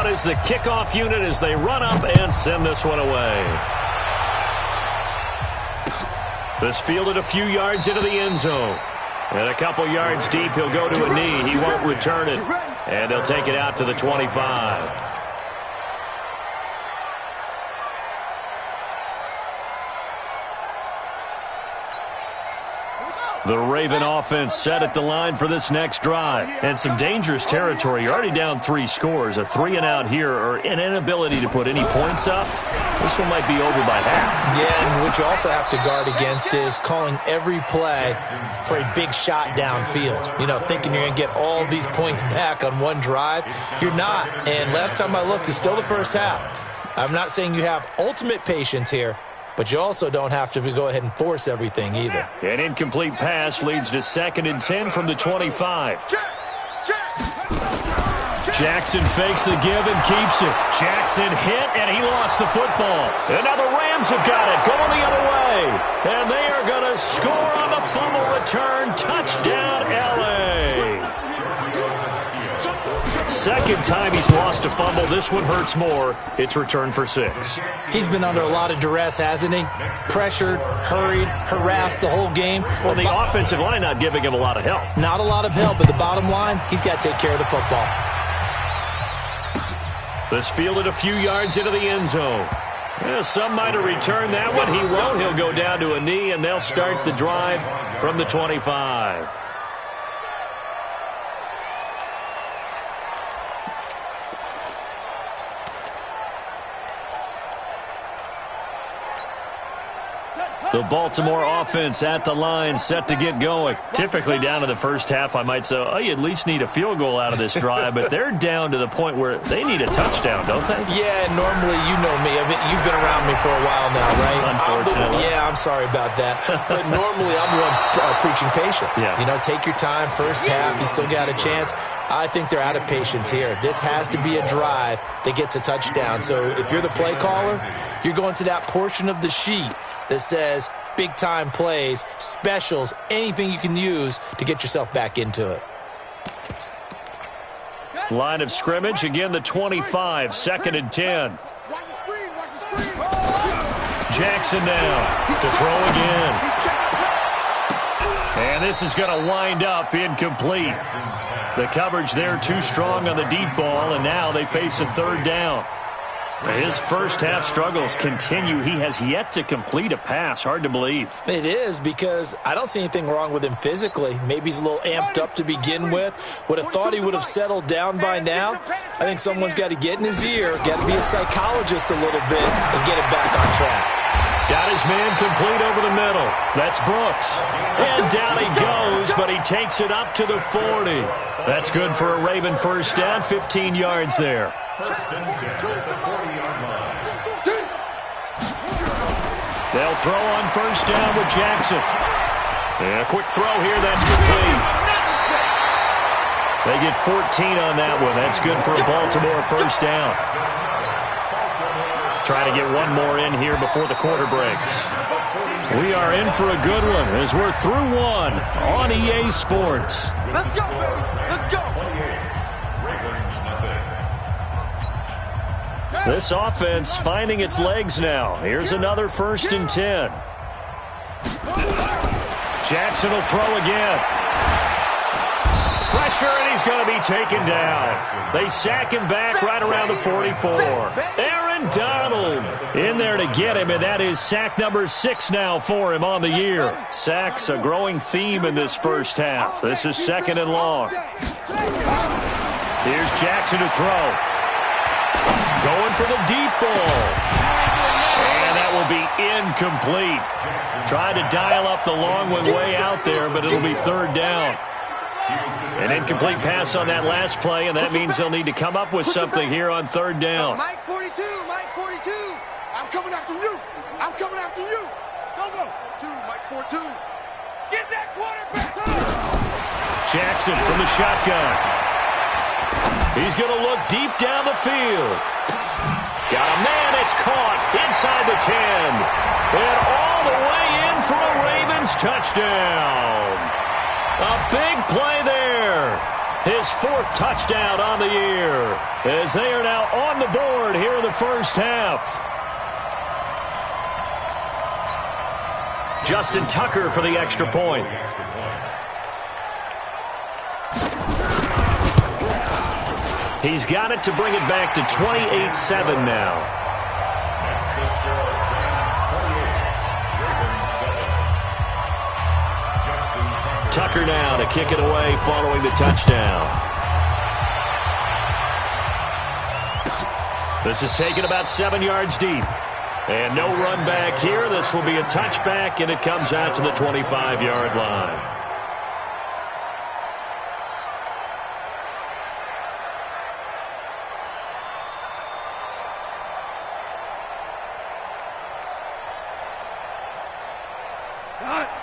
out as the kickoff unit as they run up and send this one away. This fielded a few yards into the end zone. And a couple yards deep, he'll go to a knee. He won't return it. And they'll take it out to the 25. The Raven offense set at the line for this next drive. And some dangerous territory. You're already down 3 scores. A 3-and-out here or an inability to put any points up. This one might be over by half. Yeah, and what you also have to guard against is calling every play for a big shot downfield. You know, thinking you're going to get all these points back on one drive. You're not. And last time I looked, it's still the first half. I'm not saying you have ultimate patience here, but you also don't have to go ahead and force everything either. An incomplete pass leads to 2nd and 10 from the 25. Jackson fakes the give and keeps it. Jackson hit, and he lost the football. And now the Rams have got it, going the other way. And they are going to score on the fumble return. Touchdown, L.A. Second time he's lost a fumble. This one hurts more. It's returned for 6. He's been under a lot of duress, hasn't he? Pressured, hurried, harassed the whole game. Well, the offensive line not giving him a lot of help. Not a lot of help, but the bottom line, he's got to take care of the football. This fielded a few yards into the end zone. Well, some might have returned that one. He won't. He'll go down to a knee, and they'll start the drive from the 25. The Baltimore offense at the line, set to get going. Typically down to the first half, I might say, oh, you at least need a field goal out of this drive, but they're down to the point where they need a touchdown, don't they? Yeah, normally, you know me. I mean, you've been around me for a while now, right? Unfortunately. I'm sorry about that. But normally, I'm the one preaching patience. Yeah. You know, take your time. First half, you still got a chance. I think they're out of patience here. This has to be a drive that gets a touchdown. So if you're the play caller, you're going to that portion of the sheet that says big-time plays, specials, anything you can use to get yourself back into it. Line of scrimmage, again the 25, 2nd and 10. Jackson now to throw again. And this is going to wind up incomplete. The coverage there too strong on the deep ball, and now they face a 3rd down. His first half struggles continue. He has yet to complete a pass. Hard to believe. It is, because I don't see anything wrong with him physically. Maybe he's a little amped up to begin with. Would have thought he would have settled down by now. I think someone's got to get in his ear, got to be a psychologist a little bit, and get him back on track. Got his man complete over the middle. That's Brooks. And down he goes, but he takes it up to the 40. That's good for a Raven first down, 15 yards there. They'll throw on first down with Jackson. And a quick throw here, that's complete. They get 14 on that one. That's good for a Baltimore first down. Trying to get one more in here before the quarter breaks. We are in for a good one as we're through one on EA Sports. Let's go, let's go. This offense finding its legs now. Here's another 1st and 10. Jackson will throw again. Pressure, and he's going to be taken down. They sack him back right around the 44. Aaron Donald in there to get him, and that is sack number 6 now for him on the year. Sacks a growing theme in this first half. This is 2nd and long. Here's Jackson to throw. Going for the deep ball. And that will be incomplete. Tried to dial up the long one way out there, but it'll be 3rd down. An incomplete pass on that last play, and that means they'll need to come up with something here on 3rd down. Mike 42, Mike 42. I'm coming after you. I'm coming after you. Go, go. 2, Mike 42. Get that quarterback. Jackson from the shotgun. He's going to look deep down the field. Got a man, it's caught inside the 10. And all the way in for a Ravens touchdown. A big play there. His 4th touchdown on the year, as they are now on the board here in the first half. Justin Tucker for the extra point. He's got it to bring it back to 28-7 now. Tucker now to kick it away following the touchdown. This is taken about 7 yards deep. And no run back here. This will be a touchback, and it comes out to the 25-yard line.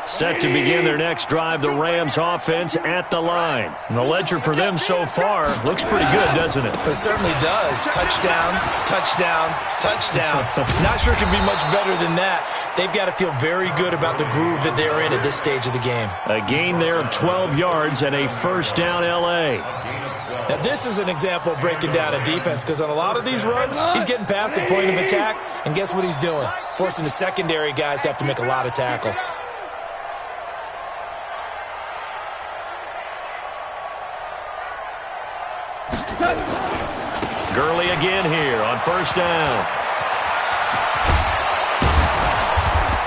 Set to begin their next drive, the Rams offense at the line. And the ledger for them so far looks pretty good, doesn't it? It certainly does. Touchdown, touchdown, touchdown. Not sure it can be much better than that. They've got to feel very good about the groove that they're in at this stage of the game. A gain there of 12 yards and a first down L.A. Now, this is an example of breaking down a defense, because on a lot of these runs, he's getting past the point of attack, and guess what he's doing? Forcing the secondary guys to have to make a lot of tackles. Gurley again here on first down.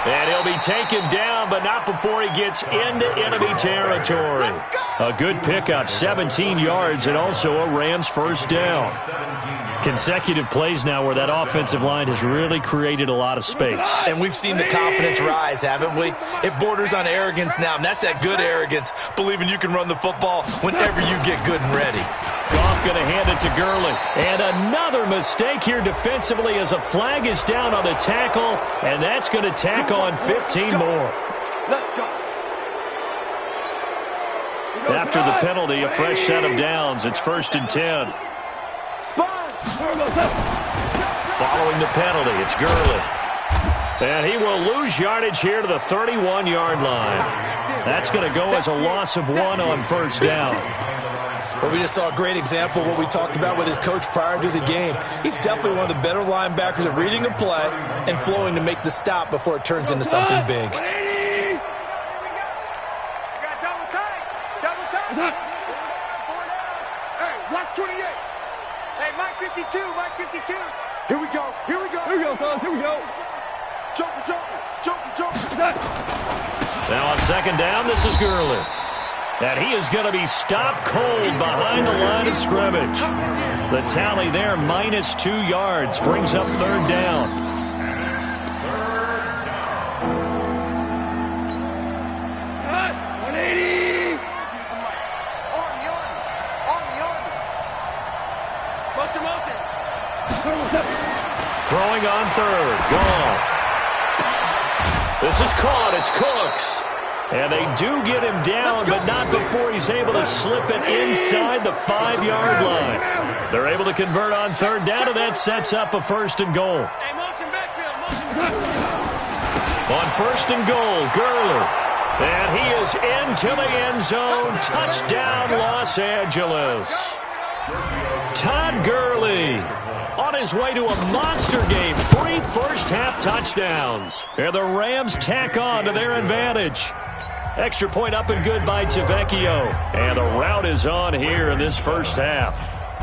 And he'll be taken down, but not before he gets into enemy territory. A good pickup, 17 yards, and also a Rams first down. Consecutive plays now where that offensive line has really created a lot of space. And we've seen the confidence rise, haven't we? It borders on arrogance now, and that's that good arrogance, believing you can run the football whenever you get good and ready. Goff going to hand it to Gurley. And another mistake here defensively as a flag is down on the tackle, and that's going to tack on 15 more. Let's go. After the penalty, a fresh set of downs. It's 1st and 10. Following the penalty, it's Gurley. And he will lose yardage here to the 31-yard line. That's going to go as a loss of 1 on first down. Well, we just saw a great example of what we talked about with his coach prior to the game. He's definitely one of the better linebackers at reading a play and flowing to make the stop before it turns into something big. Hey, watch 28. Hey, Mike 52, Mike 52. Here we go, here we go. Here we go, fellas, here we go. Joker. Now on second down, this is Gurley. And he is going to be stopped cold behind the line of scrimmage. The tally there, -2 yards, brings up 3rd down. Cut, 180. Motion. Throwing on 3rd, Goff. This is caught, it's Cooks. And they do get him down, but not before he's able to slip it inside the 5-yard line. They're able to convert on 3rd down, and that sets up a 1st and goal. On 1st and goal, Gurley. And he is into the end zone. Touchdown, Los Angeles. Todd Gurley on his way to a monster game. 3 first-half touchdowns. And the Rams tack on to their advantage. Extra point up and good by Tavecchio. And the route is on here in this first half.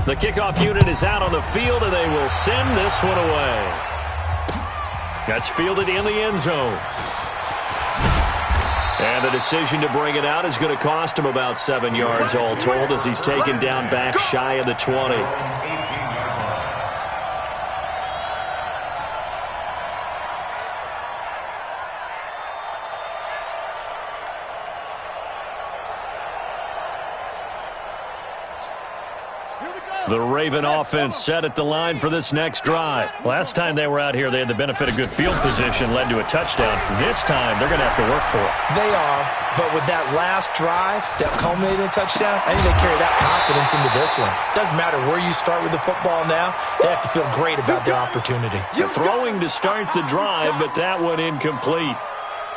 The kickoff unit is out on the field, and they will send this one away. That's fielded in the end zone. And the decision to bring it out is going to cost him about 7 yards all told, as he's taken down back shy of the 20. The Raven offense set at the line for this next drive. Last time they were out here, they had the benefit of good field position, led to a touchdown. This time, they're going to have to work for it. They are, but with that last drive that culminated in a touchdown, I think they carry that confidence into this one. Doesn't matter where you start with the football now, they have to feel great about their opportunity. Throwing to start the drive, but that one incomplete.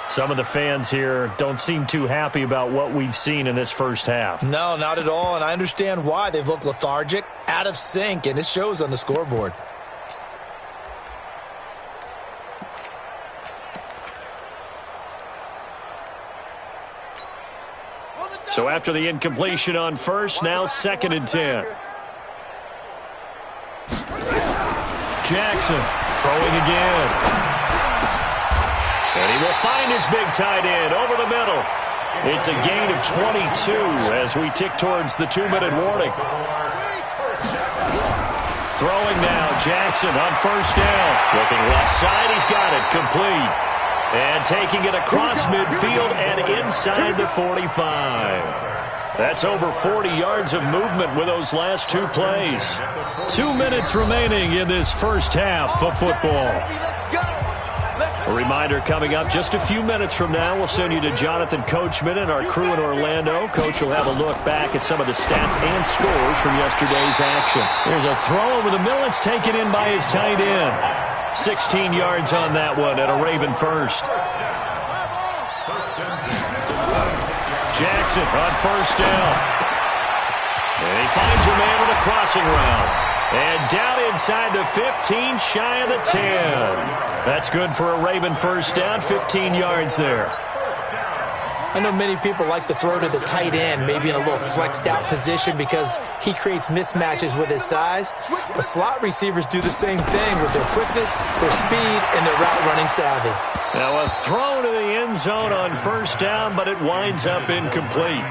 Some of the fans here don't seem too happy about what we've seen in this first half. No, not at all, and I understand why. They've looked lethargic, out of sync, and it shows on the scoreboard. So after the incompletion on first, now 2nd and 10. Jackson throwing again. And he will find his big tight end over the middle. It's a gain of 22 as we tick towards the 2-minute warning. Throwing now, Jackson on first down. Looking left side, he's got it, complete. And taking it across midfield and inside the 45. That's over 40 yards of movement with those last 2 plays. 2 minutes remaining in this first half of football. A reminder coming up just a few minutes from now. We'll send you to Jonathan Coachman and our crew in Orlando. Coach will have a look back at some of the stats and scores from yesterday's action. There's a throw over the middle. It's taken in by his tight end. 16 yards on that one at a Raven first. Jackson on first down. And he finds a man with a crossing route. And down inside the 15, shy of the 10. That's good for a Raven first down, 15 yards there. I know many people like to throw to the tight end, maybe in a little flexed out position because he creates mismatches with his size. But slot receivers do the same thing with their quickness, their speed, and their route running savvy. Now a throw to the end zone on first down, but it winds up incomplete.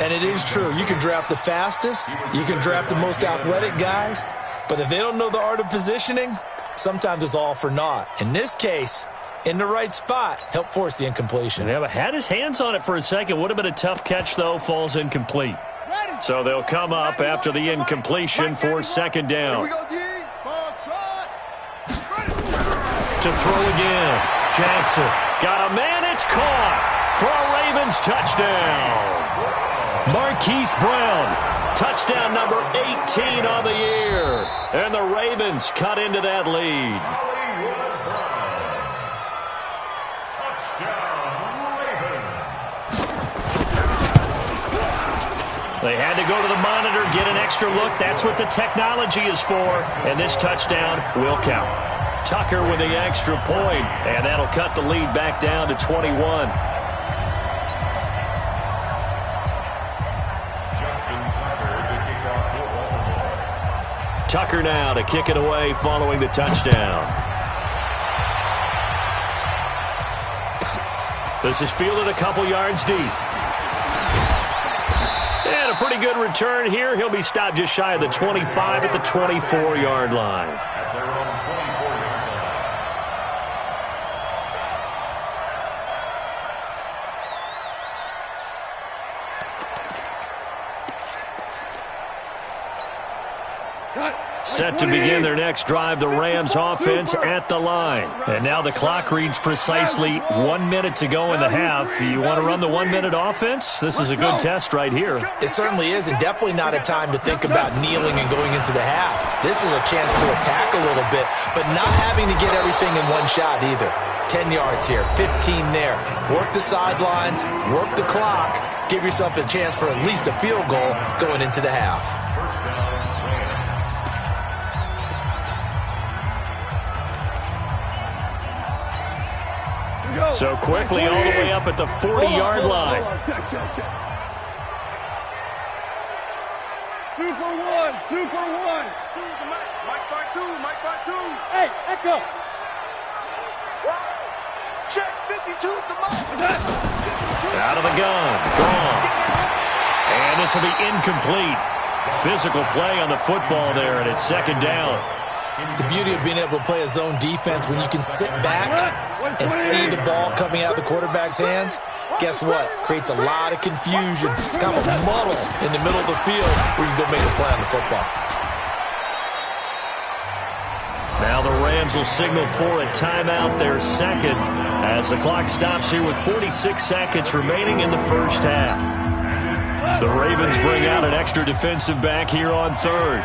And it is true. You can draft the fastest, you can draft the most athletic guys, but if they don't know the art of positioning, sometimes it's all for naught. In this case, in the right spot, help force the incompletion. Yeah, but had his hands on it for a second. Would have been a tough catch, though. Falls incomplete. So they'll come up after the incompletion for 2nd down. To throw again. Jackson got a man. It's caught for a Ravens touchdown. Marquise Brown, touchdown number 18 on the year. And the Ravens cut into that lead. They had to go to the monitor, get an extra look. That's what the technology is for. And this touchdown will count. Tucker with the extra point, and that'll cut the lead back down to 21. Tucker now to kick it away following the touchdown. This is fielded a couple yards deep. And a pretty good return here. He'll be stopped just shy of the 25 at the 24-yard line. Set to begin their next drive, the Rams offense at the line. And now the clock reads precisely 1 minute to go in the half. You want to run the 1 minute offense? This is a good test right here. It certainly is, and definitely not a time to think about kneeling and going into the half. This is a chance to attack a little bit, but not having to get everything in one shot either. 10 yards here, 15 there. Work the sidelines, work the clock, give yourself a chance for at least a field goal going into the half. So quickly all the way up at the 40-yard line. 2 for 1, 2 for 1. Mike by 2. Hey, echo. Check 52 to Mike. Out of the gun, gone. And this will be incomplete. Physical play on the football there, and it's 2nd down. The beauty of being able to play a zone defense when you can sit back and see the ball coming out of the quarterback's hands, guess what? Creates a lot of confusion, kind of a muddle in the middle of the field where you can go make a play on the football. Now the Rams will signal for a timeout, their 2nd, as the clock stops here with 46 seconds remaining in the first half. The Ravens bring out an extra defensive back here on 3rd.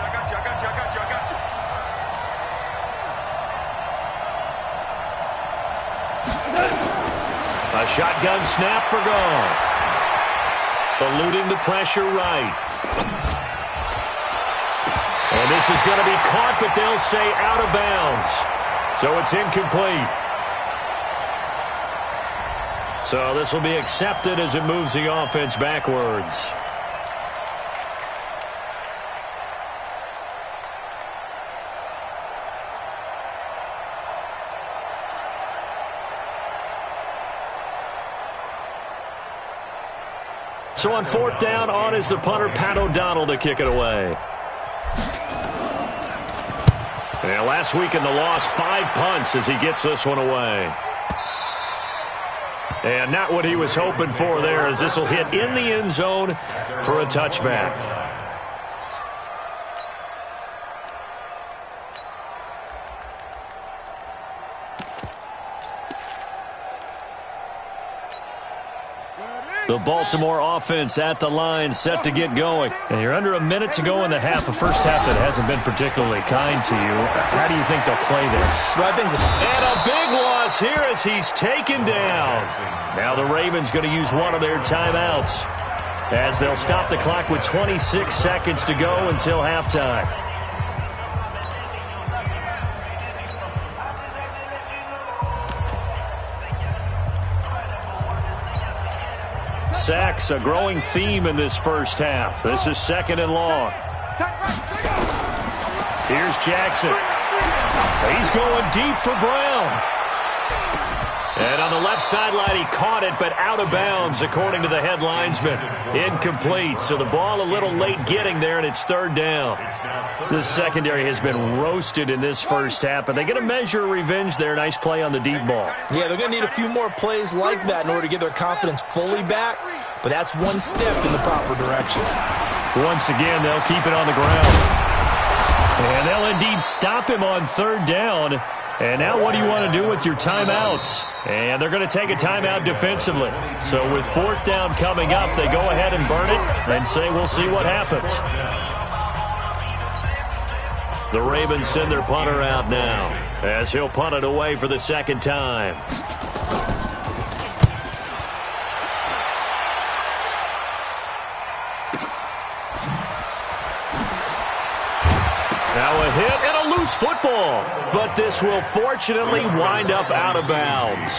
A shotgun snap for Goff. Eluding the pressure right. And this is going to be caught, but they'll say out of bounds. So it's incomplete. So this will be accepted as it moves the offense backwards. So on 4th down, on is the punter, Pat O'Donnell, to kick it away. And last week in the loss, 5 punts as he gets this one away. And not what he was hoping for there, as this will hit in the end zone for a touchback. The Baltimore offense at the line, set to get going. And you're under a minute to go in the half, a first half that hasn't been particularly kind to you. How do you think they'll play this? Well, I think this... And a big loss here as he's taken down. Now the Ravens going to use one of their timeouts, as they'll stop the clock with 26 seconds to go until halftime. Sacks, a growing theme in this first half. This is 2nd and long. Here's Jackson. He's going deep for Brown. And on the left sideline, he caught it, but out of bounds, according to the head linesman. Incomplete, so the ball a little late getting there, and it's 3rd down. This secondary has been roasted in this first half, but they're going to measure revenge there. Nice play on the deep ball. Yeah, they're going to need a few more plays like that in order to get their confidence fully back, but that's one step in the proper direction. Once again, they'll keep it on the ground. And they'll indeed stop him on 3rd down. And now what do you want to do with your timeouts? And they're going to take a timeout defensively. So with 4th down coming up, they go ahead and burn it and say we'll see what happens. The Ravens send their punter out now, as he'll punt it away for the 2nd time. Now a hit and a loose football, but this will fortunately wind up out of bounds.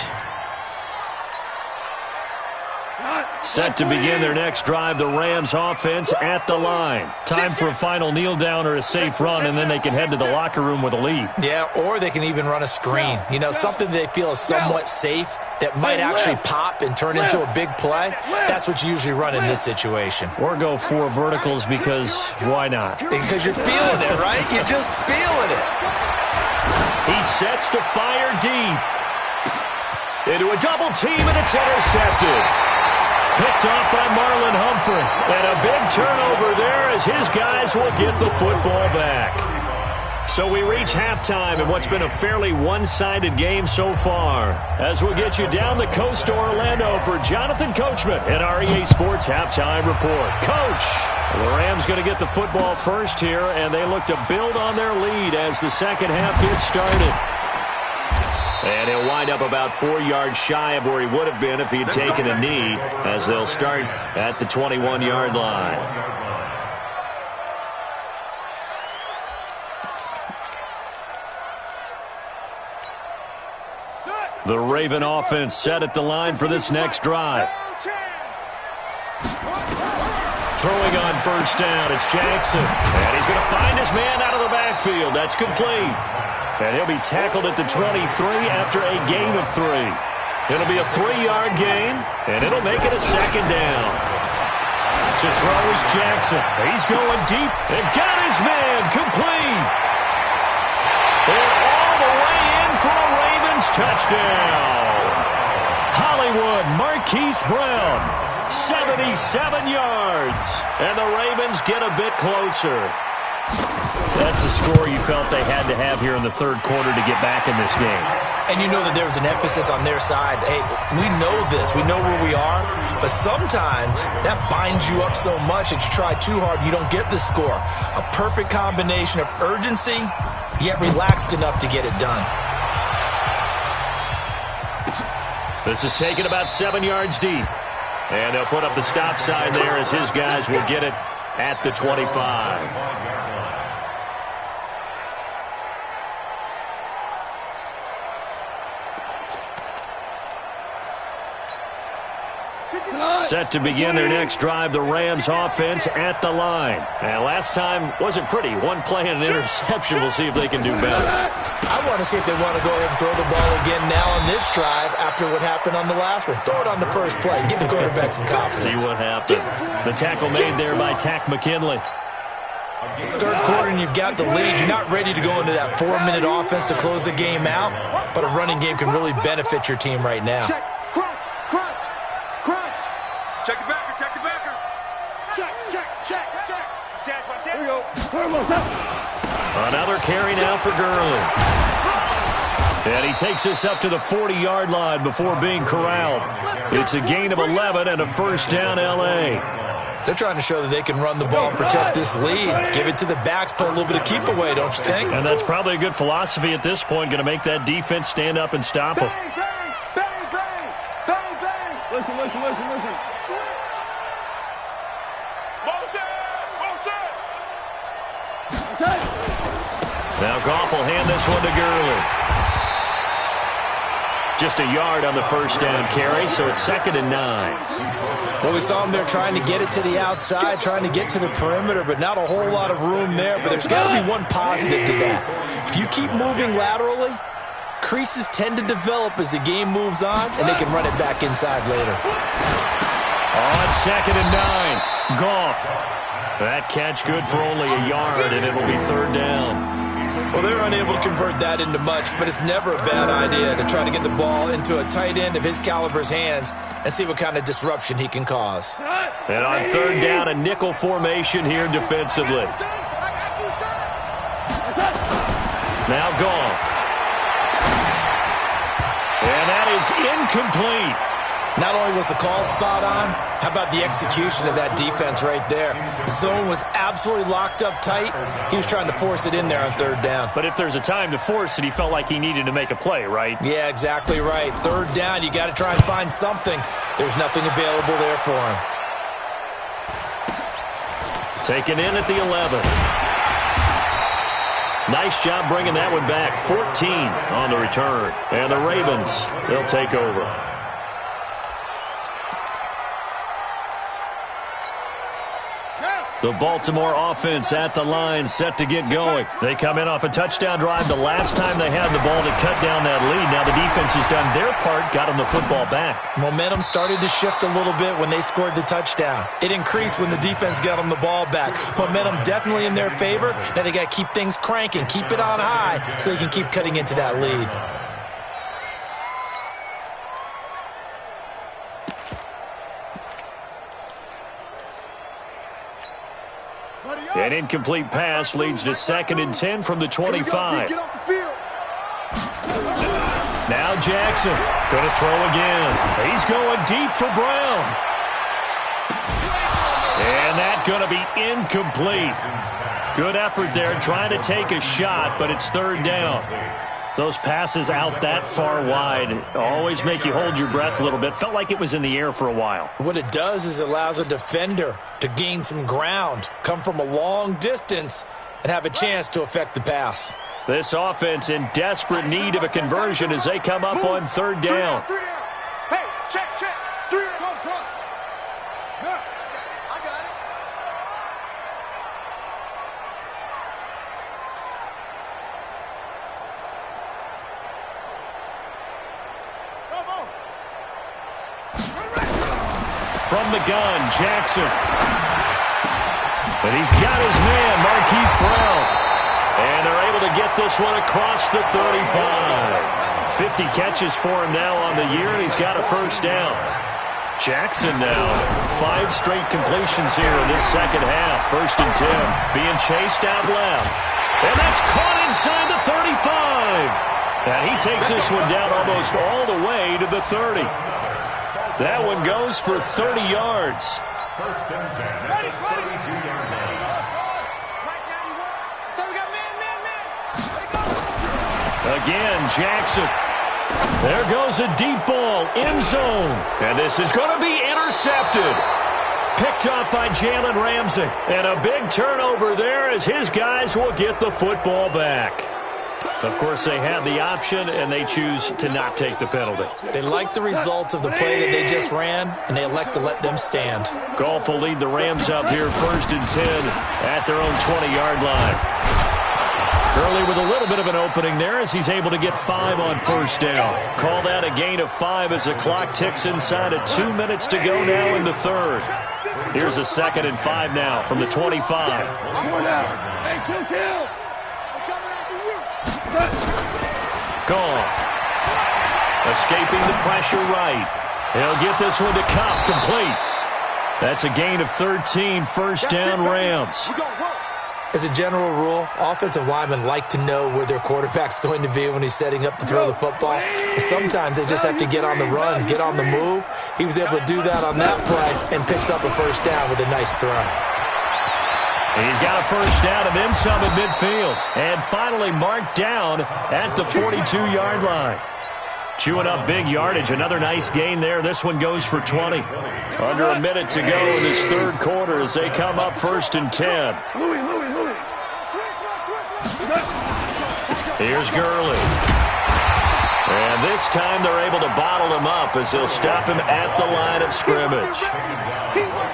Set to begin their next drive, the Rams offense at the line. Time for a final kneel down or a safe run, and then they can head to the locker room with a lead. Yeah, or they can even run a screen. You know, something they feel is somewhat safe that might actually pop and turn into a big play. That's what you usually run in this situation. Or go 4 verticals, because why not? Because you're feeling it, right? You're just feeling it. He sets to fire deep. Into a double team, and it's intercepted. Picked off by Marlon Humphrey. And a big turnover there as his guys will get the football back. So we reach halftime in what's been a fairly one-sided game so far, as we'll get you down the coast to Orlando for Jonathan Coachman at our EA Sports Halftime Report. Coach, the Rams going to get the football first here, and they look to build on their lead as the second half gets started. And he'll wind up about 4 yards shy of where he would have been if he had taken a knee, as they'll start at the 21-yard line. The Raven offense set at the line for this next drive. Throwing on 1st down, it's Jackson. And he's going to find his man out of the backfield. That's complete. And he'll be tackled at the 23 after a gain of 3. It'll be a 3-yard gain, and it'll make it a 2nd down. To throw is Jackson. He's going deep and got his man complete. And all the way in for a Ravens touchdown. Hollywood Marquise Brown, 77 yards. And the Ravens get a bit closer. That's a score you felt they had to have here in the 3rd quarter to get back in this game. And you know that there was an emphasis on their side. Hey, we know this. We know where we are. But sometimes that binds you up so much that you try too hard, you don't get the score. A perfect combination of urgency, yet relaxed enough to get it done. This is taken about 7 yards deep. And they'll put up the stop sign there as his guys will get it at the 25. Set to begin their next drive, the Rams offense at the line. And last time wasn't pretty. One play and an interception. We'll see if they can do better. I want to see if they want to go ahead and throw the ball again now on this drive after what happened on the last one. Throw it on the first play. Give the quarterback some confidence. See what happens. The tackle made there by Tack McKinley. Third quarter and you've got the lead. You're not ready to go into that 4-minute offense to close the game out, but a running game can really benefit your team right now. Check, crunch, crunch, crunch. Check the backer, check the backer. Check, check, check, check. Here we go. Another carry now for Gurley. And he takes us up to the 40-yard line before being corralled. It's a gain of 11 and a first down, L.A. They're trying to show that they can run the ball and protect this lead. Give it to the backs, put a little bit of keep away, don't you think? And that's probably a good philosophy at this point, going to make that defense stand up and stop them. Bang, bang, bang, bang, bang, bang. Listen, listen, listen, listen. Motion, motion. Okay. Now Goff will hand this one to Gurley. Just a yard on the first down carry, so it's 2nd and 9. Well, we saw him there trying to get it to the outside, trying to get to the perimeter, but not a whole lot of room there. But there's got to be one positive to that. If you keep moving laterally, creases tend to develop as the game moves on, and they can run it back inside later. On 2nd and 9, Goff. That catch good for only a yard, and it'll be 3rd down. Well, they're unable to convert that into much, but it's never a bad idea to try to get the ball into a tight end of his caliber's hands and see what kind of disruption he can cause. And on 3rd down, a nickel formation here defensively. Now Goff. And that is incomplete. Not only was the call spot on, how about the execution of that defense right there? Zone was absolutely locked up tight. He was trying to force it in there on 3rd down. But if there's a time to force it, he felt like he needed to make a play, right? Yeah, exactly right. 3rd down, you got to try and find something. There's nothing available there for him. Taken in at the 11. Nice job bringing that one back. 14 on the return. And the Ravens, they'll take over. The Baltimore offense at the line, set to get going. They come in off a touchdown drive the last time they had the ball to cut down that lead. Now the defense has done their part, got them the football back. Momentum started to shift a little bit when they scored the touchdown. It increased when the defense got them the ball back. Momentum definitely in their favor. Now they got to keep things cranking, keep it on high so they can keep cutting into that lead. An incomplete pass leads to 2nd and 10 from the 25. Get off the field. Now Jackson going to throw again. He's going deep for Brown. And that's going to be incomplete. Good effort there trying to take a shot, but it's 3rd down. Those passes out that far wide always make you hold your breath a little bit. Felt like it was in the air for a while. What it does is it allows a defender to gain some ground, come from a long distance, and have a chance to affect the pass. This offense in desperate need of a conversion as they come up on 3rd down. 3 down. Hey, check, check. 3 down. Front. Yeah, I got it. From the gun, Jackson. And he's got his man, Marquise Brown. And they're able to get this one across the 35. 50 catches for him now on the year, and he's got a first down. Jackson now, 5 straight completions here in this second half. 1st and 10, being chased out left. And that's caught inside the 35. And he takes this one down almost all the way to the 30. That one goes for 30 yards. 1st and 10 at the 32-yard line. So we got man. Again, Jackson. There goes a deep ball, end zone. And this is going to be intercepted. Picked off by Jalen Ramsey. And a big turnover there as his guys will get the football back. Of course, they have the option, and they choose to not take the penalty. They like the results of the play that they just ran, and they elect to let them stand. Goff will lead the Rams up here 1st and 10 at their own 20-yard line. Gurley with a little bit of an opening there as he's able to get 5 on 1st down. Call that a gain of 5 as the clock ticks inside of 2 minutes to go now in the 3rd. Here's a 2nd and 5 now from the 25. Hey, kill. Gone. Escaping the pressure right. He'll get this one to Kupp, complete. That's a gain of 13, 1st down Rams. As a general rule, offensive linemen like to know where their quarterback's going to be when he's setting up to throw the football. But sometimes they just have to get on the run, get on the move. He was able to do that on that play and picks up a 1st down with a nice throw. He's got a 1st down and then some at midfield. And finally marked down at the 42-yard line. Chewing up big yardage. Another nice gain there. This one goes for 20. Under a minute to go in this 3rd quarter as they come up 1st and 10. Here's Gurley. And this time they're able to bottle him up as they'll stop him at the line of scrimmage.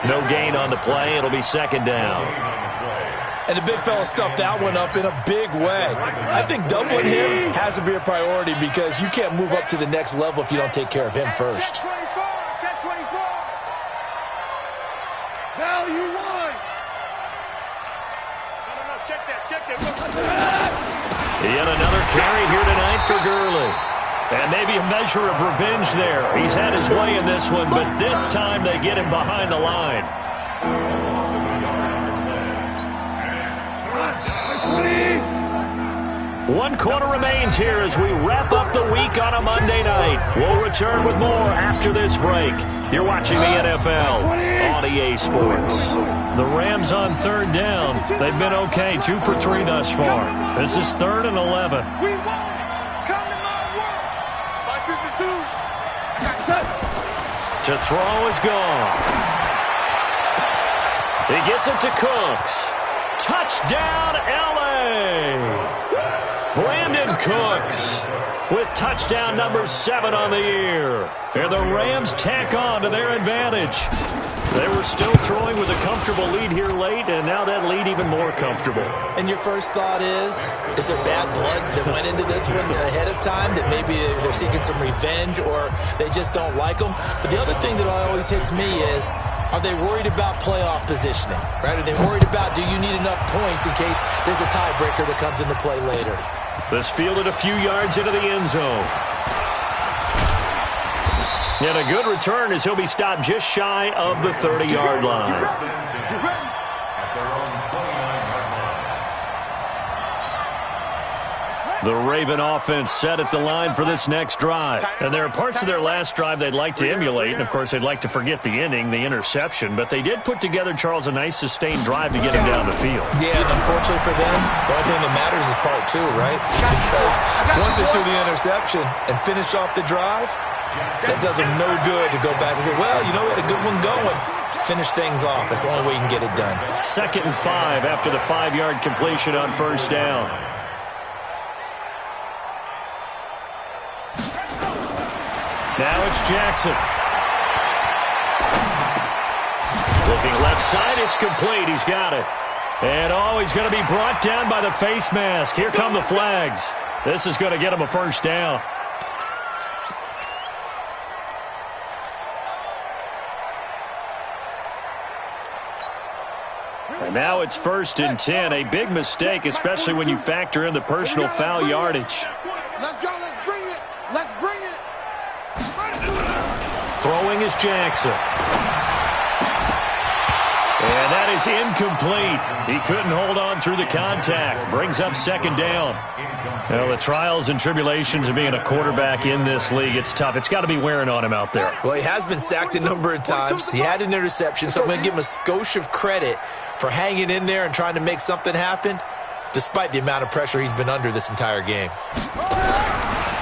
No gain on the play. It'll be 2nd down. And the big fella stuffed that one up in a big way. I think doubling him has to be a priority because you can't move up to the next level if you don't take care of him first. Now you won. No, check that. Yet another carry here tonight for Gurley. And maybe a measure of revenge there. He's had his way in this one, but this time they get him behind the line. One quarter remains here as we wrap up the week on a Monday night. We'll return with more after this break. You're watching the NFL on EA Sports. The Rams on 3rd down. They've been okay, 2 for 3 thus far. This is 3rd and 11. We won. Come to my world. 552. To throw is gone. He gets it to Cooks. Touchdown, L.A. Brandon Cooks with touchdown number 7 on the year. And the Rams tack on to their advantage. They were still throwing with a comfortable lead here late, and now that lead even more comfortable. And your first thought is there bad blood that went into this one ahead of time, that maybe they're seeking some revenge or they just don't like them? But the other thing that always hits me is, are they worried about playoff positioning? Right? Are they worried about, do you need enough points in case there's a tiebreaker that comes into play later? This fielded a few yards into the end zone. And a good return as he'll be stopped just shy of the 30-yard line. The Raven offense set at the line for this next drive. And there are parts of their last drive they'd like to emulate. And, of course, they'd like to forget the ending, the interception. But they did put together, Charles, a nice sustained drive to get him down the field. Yeah, and unfortunately for them, the only thing that matters is part 2, right? Because once they threw the interception and finished off the drive, that does them no good to go back and say, well, you know, we had a good one going. Finish things off. That's the only way you can get it done. 2nd and 5 after the 5-yard completion on 1st down. Now it's Jackson. Looking left side, it's complete. He's got it. And, he's going to be brought down by the face mask. Here come the flags. This is going to get him a 1st down. And now it's 1st and 10. A big mistake, especially when you factor in the personal foul yardage. Let's go. Let's bring it. Let's bring it. Throwing is Jackson. And that is incomplete. He couldn't hold on through the contact. Brings up 2nd down. Well, the trials and tribulations of being a quarterback in this league, it's tough. It's got to be wearing on him out there. Well, he has been sacked a number of times. He had an interception, so I'm going to give him a skosh of credit for hanging in there and trying to make something happen, despite the amount of pressure he's been under this entire game.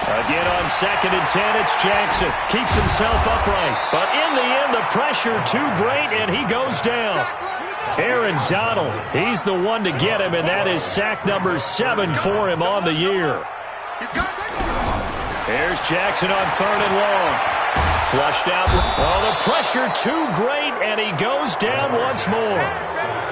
Again on 2nd and 10, it's Jackson. Keeps himself upright. But in the end, the pressure too great, and he goes down. Aaron Donald, he's the one to get him, and that is sack number 7 for him on the year. Here's Jackson on 3rd and long. Flushed out. Oh, the pressure too great, and he goes down once more.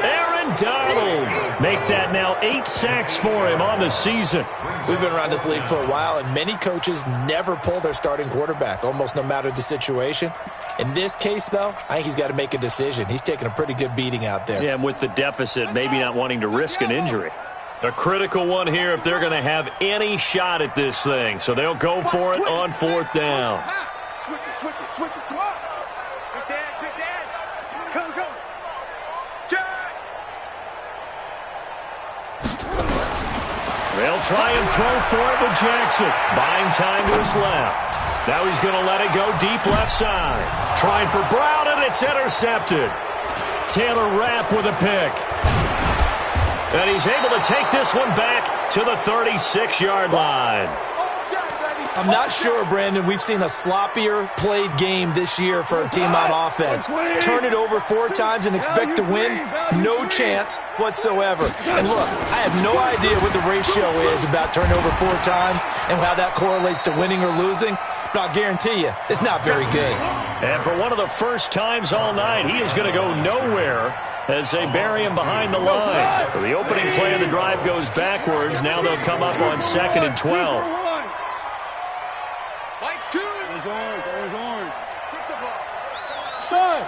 Aaron Donald make that now 8 sacks for him on the season. We've been around this league for a while, and many coaches never pull their starting quarterback, almost no matter the situation. In this case, though, I think he's got to make a decision. He's taking a pretty good beating out there. Yeah, and with the deficit, maybe not wanting to risk an injury. A critical one here if they're going to have any shot at this thing. So they'll go for it on 4th down. Switch it, come on. Big dad. Go. Jack. They'll try and throw for it with Jackson. Buying time to his left. Now he's going to let it go deep left side. Trying for Brown, and it's intercepted. Taylor Rapp with a pick. And he's able to take this one back to the 36-yard line. I'm not sure, Brandon, we've seen a sloppier played game this year for a team on offense. Turn it over 4 times and expect to win? No chance whatsoever. And look, I have no idea what the ratio is about turnover 4 times and how that correlates to winning or losing, but I'll guarantee you, it's not very good. And for one of the first times all night, he is going to go nowhere as they bury him behind the line. So the opening play of the drive goes backwards. Now they'll come up on 2nd and 12. There's orange. Take the ball. 5.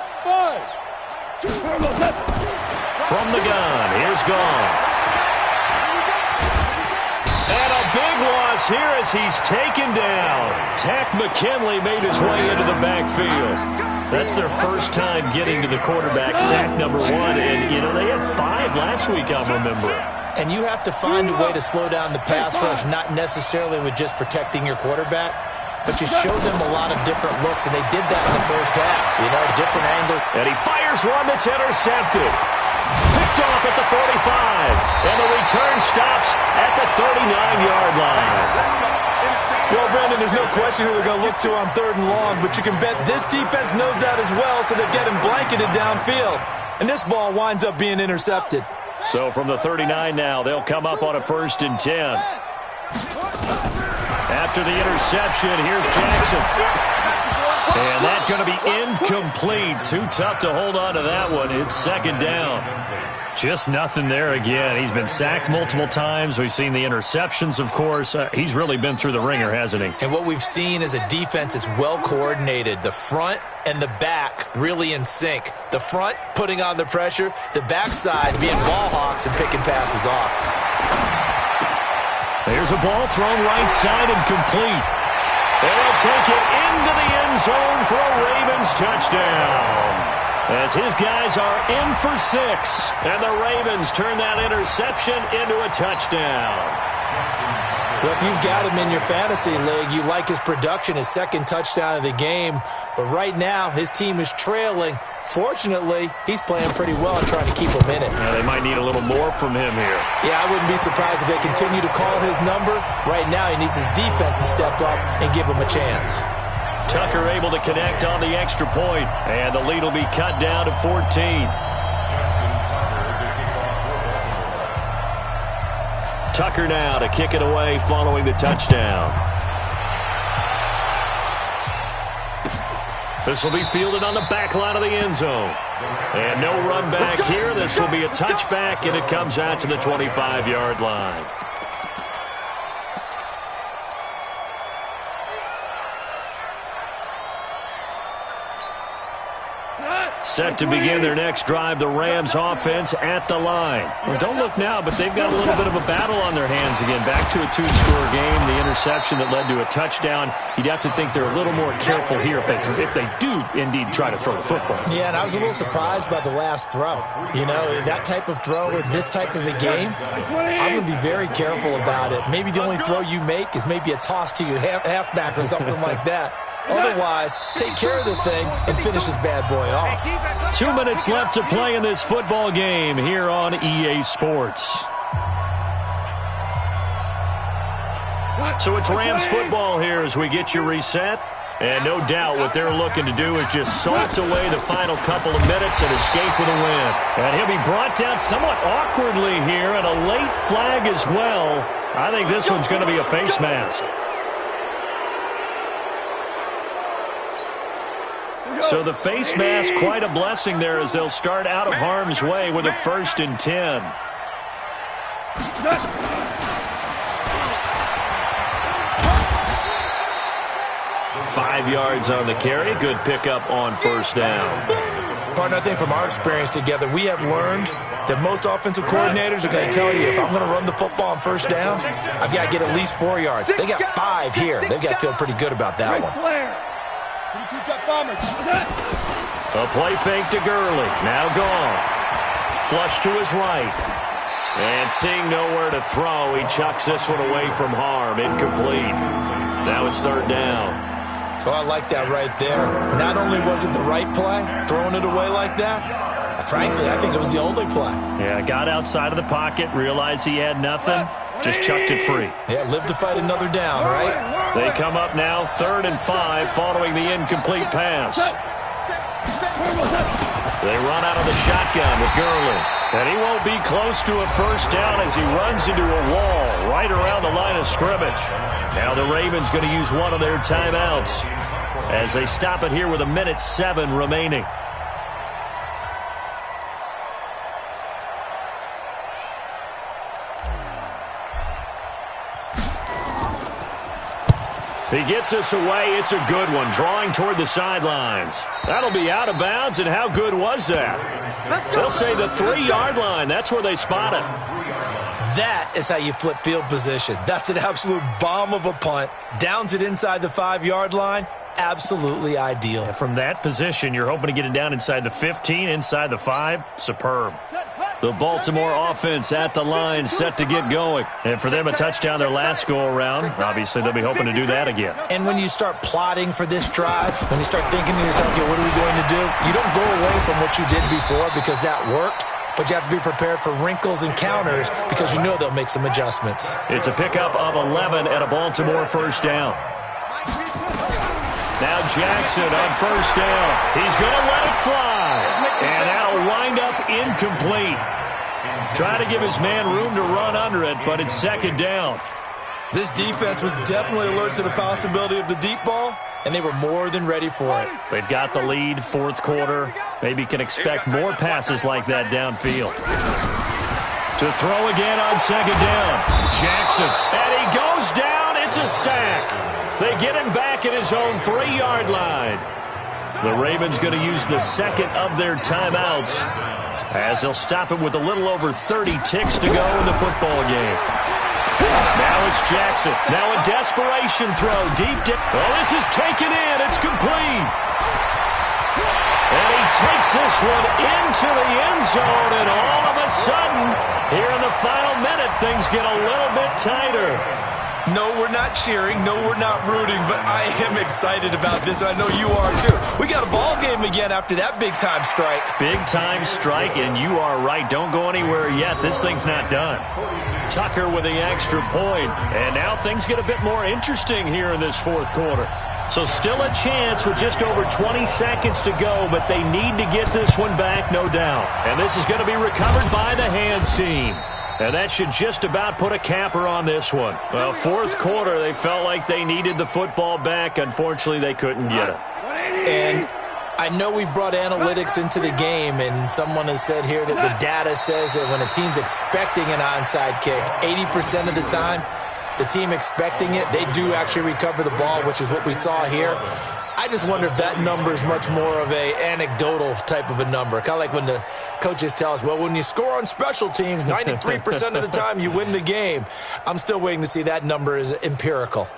From the gun, here's Gone. And a big loss here as he's taken down. Tack McKinley made his way into the backfield. That's their first time getting to the quarterback, sack number 1. And, you know, they had 5 last week, I'm remembering. And you have to find a way to slow down the pass rush, not necessarily with just protecting your quarterback, but you show them a lot of different looks, and they did that in the first half. You know, different angles. And he fires one that's intercepted. Picked off at the 45. And the return stops at the 39-yard line. Well, Brandon, there's no question who they're going to look to on 3rd and long, but you can bet this defense knows that as well, so they're getting blanketed downfield. And this ball winds up being intercepted. So from the 39 now, they'll come up on a 1st and 10. After the interception, here's Jackson. And that's going to be incomplete. Too tough to hold on to that one. It's 2nd down. Just nothing there again. He's been sacked multiple times. We've seen the interceptions, of course. He's really been through the ringer, hasn't he? And what we've seen is a defense that's well coordinated. The front and the back really in sync. The front putting on the pressure, the backside being ball hawks and picking passes off. There's a ball thrown right side and complete. And they'll take it into the end zone for a Ravens touchdown. As his guys are in for 6. And the Ravens turn that interception into a touchdown. Well, if you've got him in your fantasy league, you like his production, his 2nd touchdown of the game. But right now, his team is trailing. Fortunately, he's playing pretty well and trying to keep him in it. They might need a little more from him here. Yeah, I wouldn't be surprised if they continue to call his number. Right now, he needs his defense to step up and give him a chance. Tucker able to connect on the extra point, and the lead will be cut down to 14. Tucker now to kick it away following the touchdown. This will be fielded on the back line of the end zone. And no run back here. This will be a touchback, and it comes out to the 25-yard line. Set to begin their next drive, the Rams offense at the line. Well, don't look now, but they've got a little bit of a battle on their hands again. Back to a 2-score game, the interception that led to a touchdown. You'd have to think they're a little more careful here if they do indeed try to throw the football. Yeah, and I was a little surprised by the last throw. You know, that type of throw in this type of a game, I'm going to be very careful about it. Maybe the only throw you make is maybe a toss to your halfback or something like that. Otherwise, take care of the thing and finish this bad boy off. 2 minutes left to play in this football game here on EA Sports. So it's Rams football here as we get you reset. And no doubt what they're looking to do is just salt away the final couple of minutes and escape with a win. And he'll be brought down somewhat awkwardly here, and a late flag as well. I think this one's going to be a face mask. So the face mask, quite a blessing there as they'll start out of harm's way with a 1st and 10. Five yards on the carry. Good pickup on 1st down. Partner, I think from our experience together, we have learned that most offensive coordinators are going to tell you, if I'm going to run the football on 1st down, I've got to get at least 4 yards. They got 5 here. They've got to feel pretty good about that one. A play fake to Gurley. Now gone. Flush to his right. And seeing nowhere to throw, he chucks this one away from harm. Incomplete. Now it's 3rd down. Oh, I like that right there. Not only was it the right play, throwing it away like that, frankly, I think it was the only play. Yeah, got outside of the pocket, realized he had nothing, just chucked it free. Yeah, live to fight another down, right? They come up now 3rd and 5 following the incomplete pass. They run out of the shotgun with Gurley. And he won't be close to a 1st down as he runs into a wall right around the line of scrimmage. Now the Ravens going to use one of their timeouts as they stop it here with 1:07 remaining. He gets us away. It's a good one, drawing toward the sidelines. That'll be out of bounds, and how good was that? They'll say the 3-yard line. That's where they spot it. That is how you flip field position. That's an absolute bomb of a punt. Downs it inside the 5-yard line. Absolutely ideal. Yeah, from that position, you're hoping to get it down inside the 15, inside the 5. Superb. The Baltimore offense at the line, set to get going. And for them, a touchdown their last go-around. Obviously, they'll be hoping to do that again. And when you start plotting for this drive, when you start thinking to yourself, okay, what are we going to do? You don't go away from what you did before because that worked. But you have to be prepared for wrinkles and counters because you know they'll make some adjustments. It's a pickup of 11 and a Baltimore 1st down. Now Jackson on 1st down. He's going to let it fly. And that'll wind up incomplete. Trying to give his man room to run under it, but it's 2nd down. This defense was definitely alert to the possibility of the deep ball, and they were more than ready for it. They've got the lead, 4th quarter. Maybe can expect more passes like that downfield. To throw again on 2nd down. Jackson. And he goes down. It's a sack. They get him back at his own 3-yard line. The Ravens going to use the 2nd of their timeouts as they'll stop it with a little over 30 ticks to go in the football game. Now it's Jackson. Now a desperation throw. Deep dip. Oh, this is taken in. It's complete. And he takes this one into the end zone, and all of a sudden, here in the final minute, things get a little bit tighter. No, we're not cheering. No, we're not rooting, but I am excited about this, and I know you are too. We got a ball game again after that big-time strike. Big-time strike, and you are right. Don't go anywhere yet. This thing's not done. Tucker with the extra point, and now things get a bit more interesting here in this 4th quarter. So still a chance with just over 20 seconds to go, but they need to get this one back, no doubt. And this is going to be recovered by the hands team. And that should just about put a capper on this one. Well, 4th quarter, they felt like they needed the football back. Unfortunately, they couldn't get it. And I know we brought analytics into the game, and someone has said here that the data says that when a team's expecting an onside kick, 80% of the time, the team expecting it, they do actually recover the ball, which is what we saw here. I just wonder if that number is much more of a anecdotal type of a number. Kind of like when the coaches tell us, well, when you score on special teams, 93% of the time you win the game. I'm still waiting to see that number is empirical.